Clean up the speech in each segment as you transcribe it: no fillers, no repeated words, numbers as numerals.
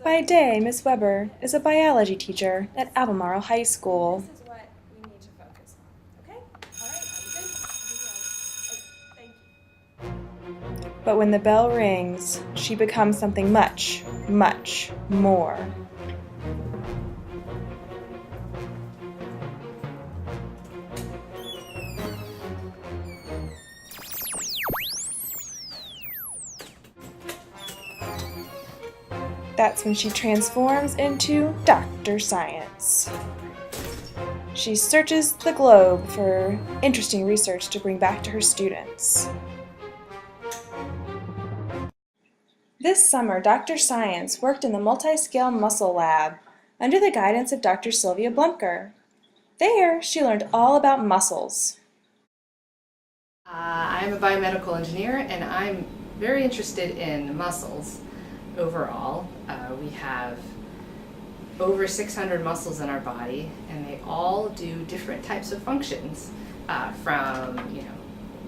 By day, Miss Weber is a biology teacher at Albemarle High School. This is what we need to focus on. Okay? All right. Are you good? Thank you. But when the bell rings, she becomes something much, much more. That's when she transforms into Dr. Science. She searches the globe for interesting research to bring back to her students. This summer, Dr. Science worked in the multi-scale muscle lab under the guidance of Dr. Silvia Blemker. There, she learned all about muscles. I'm a biomedical engineer and I'm very interested in muscles overall. We have over 600 muscles in our body and they all do different types of functions from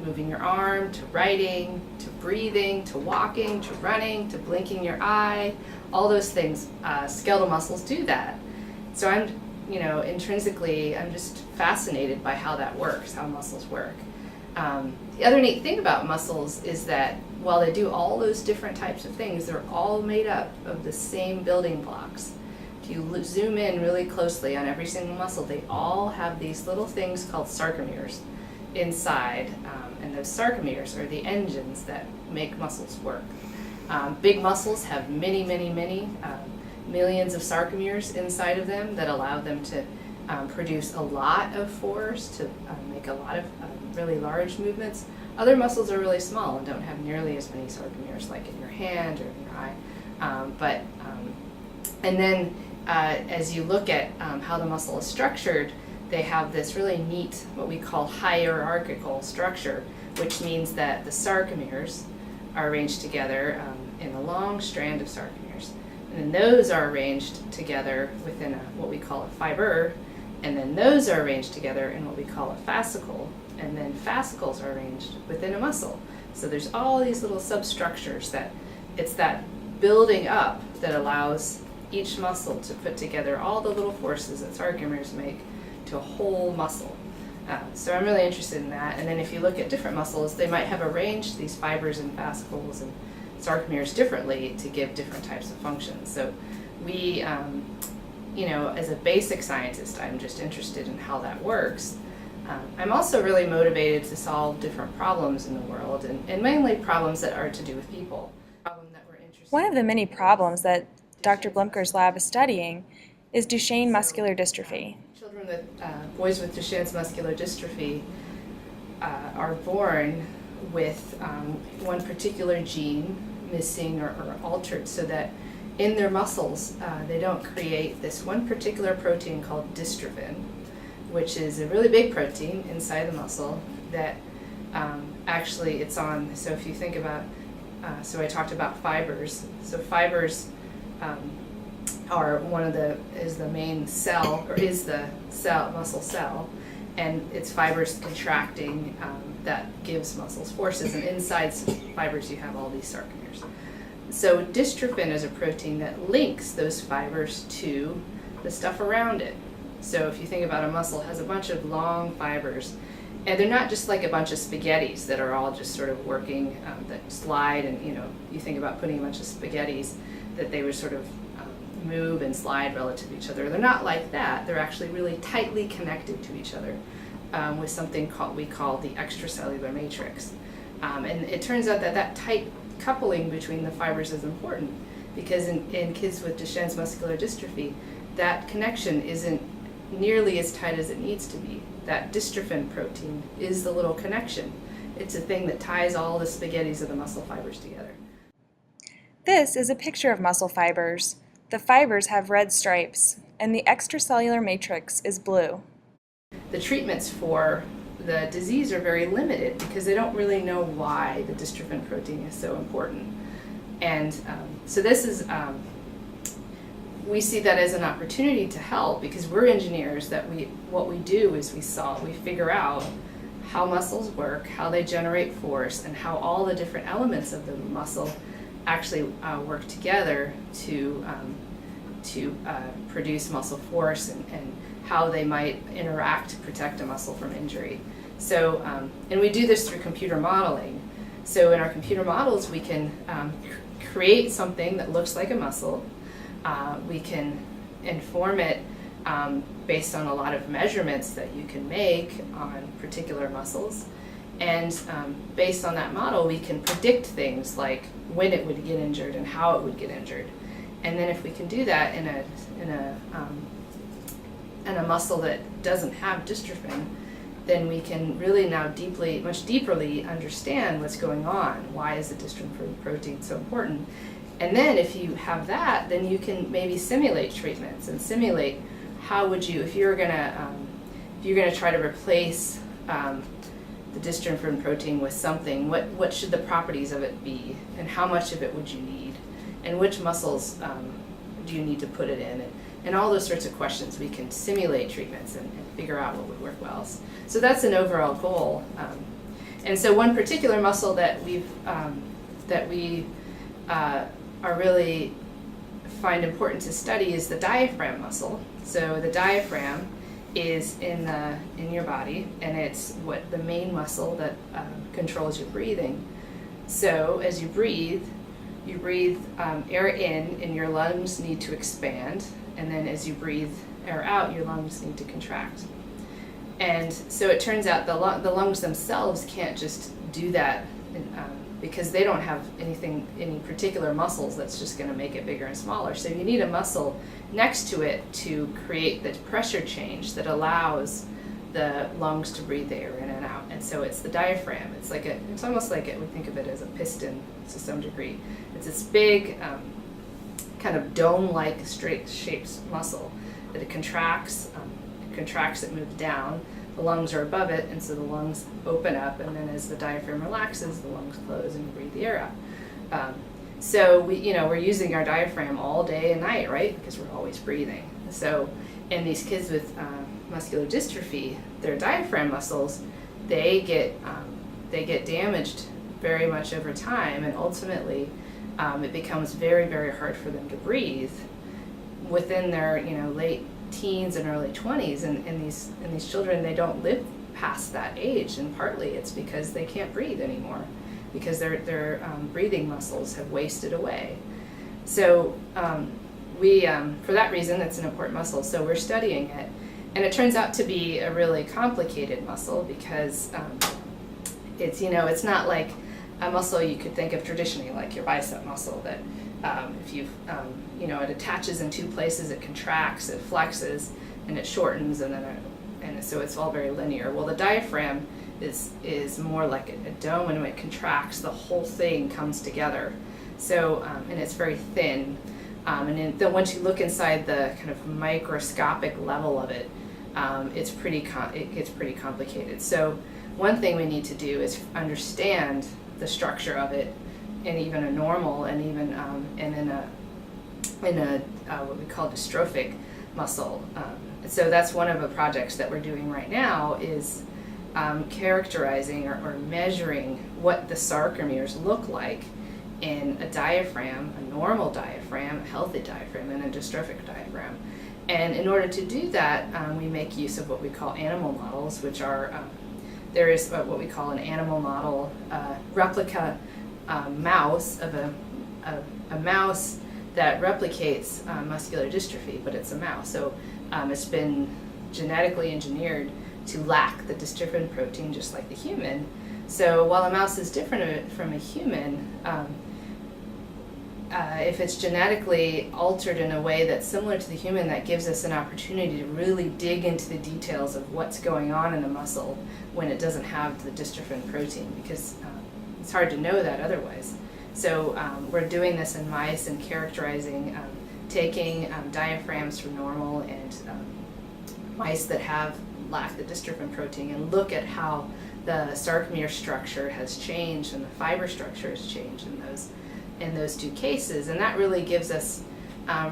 moving your arm to writing to breathing to walking to running to blinking your eye. All those things, skeletal muscles do that. So I'm intrinsically I'm just fascinated by how that works, how muscles work. The other neat thing about muscles is that while they do all those different types of things, they're all made up of the same building blocks. If you zoom in really closely on every single muscle, they all have these little things called sarcomeres inside, and those sarcomeres are the engines that make muscles work. Big muscles have many millions of sarcomeres inside of them that allow them to produce a lot of force, to make a lot of really large movements. Other muscles are really small and don't have nearly as many sarcomeres, like in your hand or in your eye. And then as you look at how the muscle is structured, they have this really neat, what we call hierarchical structure, which means that the sarcomeres are arranged together in a long strand of sarcomeres. And then those are arranged together within what we call a fiber, and then those are arranged together in what we call a fascicle, and then fascicles are arranged within a muscle. So there's all these little substructures that it's that building up that allows each muscle to put together all the little forces that sarcomeres make to a whole muscle. So I'm really interested in that. And then if you look at different muscles, they might have arranged these fibers and fascicles and sarcomeres differently to give different types of functions. So we, as a basic scientist, I'm just interested in how that works. I'm also really motivated to solve different problems in the world, and mainly problems that are to do with people. One of the many problems that Dr. Blemker's lab is studying is Duchenne muscular dystrophy. Children with, boys with Duchenne's muscular dystrophy are born with one particular gene missing or altered so that in their muscles they don't create this one particular protein called dystrophin, which is a really big protein inside the muscle that actually it's on, so if you think about, so I talked about fibers. So fibers are is the main cell, or is the cell, muscle cell, and it's fibers contracting that gives muscles forces, and inside fibers you have all these sarcomeres. So dystrophin is a protein that links those fibers to the stuff around it. So if you think about a muscle, it has a bunch of long fibers, and they're not just like a bunch of spaghettis that are all just sort of working, that slide, and you think about putting a bunch of spaghettis that they would sort of move and slide relative to each other. They're not like that. They're actually really tightly connected to each other with something we call the extracellular matrix. And it turns out that tight coupling between the fibers is important because in kids with Duchenne's muscular dystrophy, that connection isn't nearly as tight as it needs to be. That dystrophin protein is the little connection. It's a thing that ties all the spaghettis of the muscle fibers together. This is a picture of muscle fibers. The fibers have red stripes, and the extracellular matrix is blue. The treatments for the disease are very limited because they don't really know why the dystrophin protein is so important. And so this is, we see that as an opportunity to help because we're engineers that what we do is we figure out how muscles work, how they generate force, and how all the different elements of the muscle actually work together to produce muscle force and how they might interact to protect a muscle from injury. So, and we do this through computer modeling. So in our computer models, we can create something that looks like a muscle. We can inform it based on a lot of measurements that you can make on particular muscles. And based on that model, we can predict things like when it would get injured and how it would get injured. And then if we can do that in a muscle that doesn't have dystrophin, then we can really now much deeperly understand what's going on. Why is the dystrophin protein so important? And then if you have that, then you can maybe simulate treatments and simulate how would you, if you're gonna try to replace the dystrophin protein with something, what should the properties of it be, and how much of it would you need, and which muscles do you need to put it in, and all those sorts of questions. We can simulate treatments and figure out what would work well. So that's an overall goal. And so one particular muscle that we are really find important to study is the diaphragm muscle. So the diaphragm is in your body, and it's the main muscle that controls your breathing. So as you breathe air in, and your lungs need to expand, and then as you breathe air out, your lungs need to contract. And so it turns out the lungs themselves can't just do that because they don't have any particular muscles that's just going to make it bigger and smaller. So you need a muscle next to it to create the pressure change that allows the lungs to breathe the air in and out. And so it's the diaphragm. It's almost like we think of it as a piston to some degree. It's this big kind of dome-like straight shaped muscle that it contracts, it moves down. The lungs are above it, and so the lungs open up, and then as the diaphragm relaxes, the lungs close and you breathe the air out. So we're using our diaphragm all day and night, right? Because we're always breathing. So in these kids with muscular dystrophy, their diaphragm muscles, they get damaged very much over time, and ultimately it becomes very, very hard for them to breathe within their late teens and early 20s, and these children, they don't live past that age, and partly it's because they can't breathe anymore because their breathing muscles have wasted away. So we for that reason, it's an important muscle, so we're studying it, and it turns out to be a really complicated muscle because it's not like a muscle you could think of traditionally, like your bicep muscle, that if it attaches in two places, it contracts, it flexes, and it shortens, and so it's all very linear. Well, the diaphragm is more like a dome, and when it contracts, the whole thing comes together. So and it's very thin, and then once you look inside the kind of microscopic level of it, it gets pretty complicated. So one thing we need to do is understand the structure of it, and even a normal, and even and in a what we call dystrophic muscle. So that's one of the projects that we're doing right now is characterizing or measuring what the sarcomeres look like in a diaphragm, a normal diaphragm, a healthy diaphragm, and a dystrophic diaphragm. And in order to do that, we make use of what we call animal models, which are there is what we call an animal model replica mouse of a mouse that replicates muscular dystrophy, but it's a mouse. So it's been genetically engineered to lack the dystrophin protein just like the human. So while a mouse is different from a human, if it's genetically altered in a way that's similar to the human, that gives us an opportunity to really dig into the details of what's going on in the muscle when it doesn't have the dystrophin protein, because it's hard to know that otherwise. So we're doing this in mice and characterizing, taking diaphragms from normal and mice that lack the dystrophin protein, and look at how the sarcomere structure has changed and the fiber structure has changed in those two cases. And that really gives us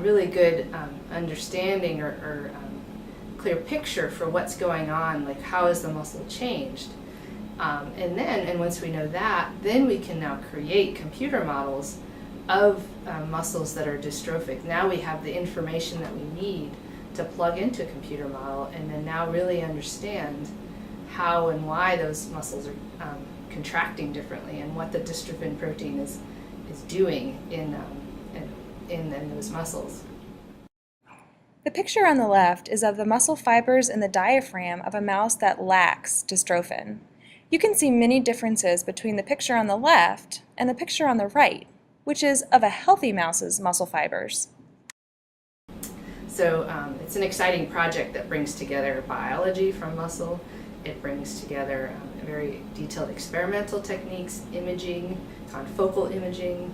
really good understanding or clear picture for what's going on, like how has the muscle changed. And once we know that, then we can now create computer models of muscles that are dystrophic. Now we have the information that we need to plug into a computer model and then now really understand how and why those muscles are contracting differently and what the dystrophin protein is doing in those muscles. The picture on the left is of the muscle fibers in the diaphragm of a mouse that lacks dystrophin. You can see many differences between the picture on the left and the picture on the right, which is of a healthy mouse's muscle fibers. So it's an exciting project that brings together biology from muscle. It brings together very detailed experimental techniques, imaging, confocal imaging.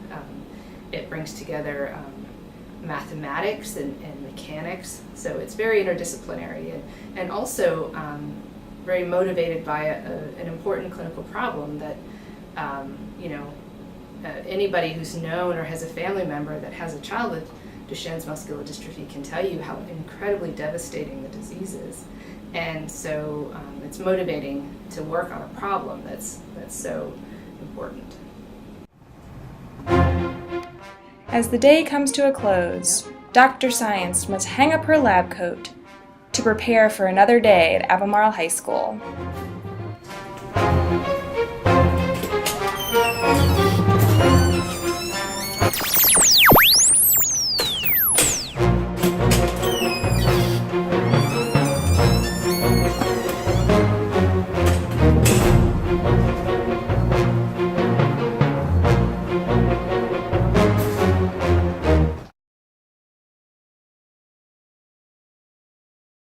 It brings together mathematics and mechanics. So it's very interdisciplinary and also very motivated by an important clinical problem that anybody who's known or has a family member that has a child with Duchenne's muscular dystrophy can tell you how incredibly devastating the disease is. And so it's motivating to work on a problem that's so important. As the day comes to a close, Dr. Science must hang up her lab coat to prepare for another day at Albemarle High School.